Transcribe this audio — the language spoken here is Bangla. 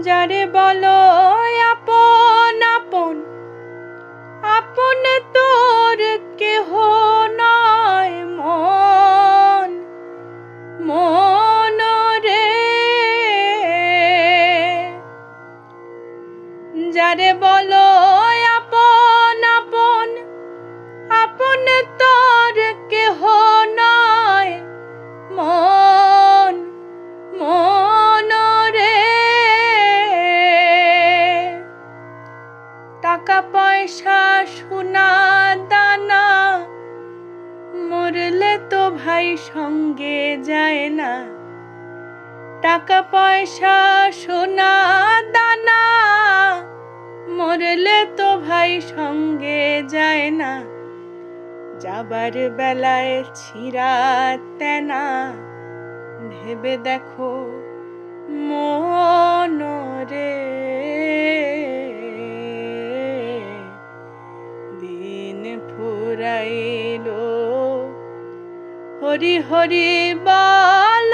যারে বলো আপন আপন, আপন তোর কেহ নয় মন, মন রে। যারে বলো আপন আপন, আপন তোর কেহ নয় মন, মন রে। টাকা পয়সা সোনা দানা মরলে তো ভাই সঙ্গে যায় না। টাকা পয়সা সোনা দানা মরলে তো ভাই সঙ্গে যায় না। যাবার বেলায় ছিঁড়া তেনা ভেবে দেখো মন রে। দিন ফুরাইলো হরি হরি বল।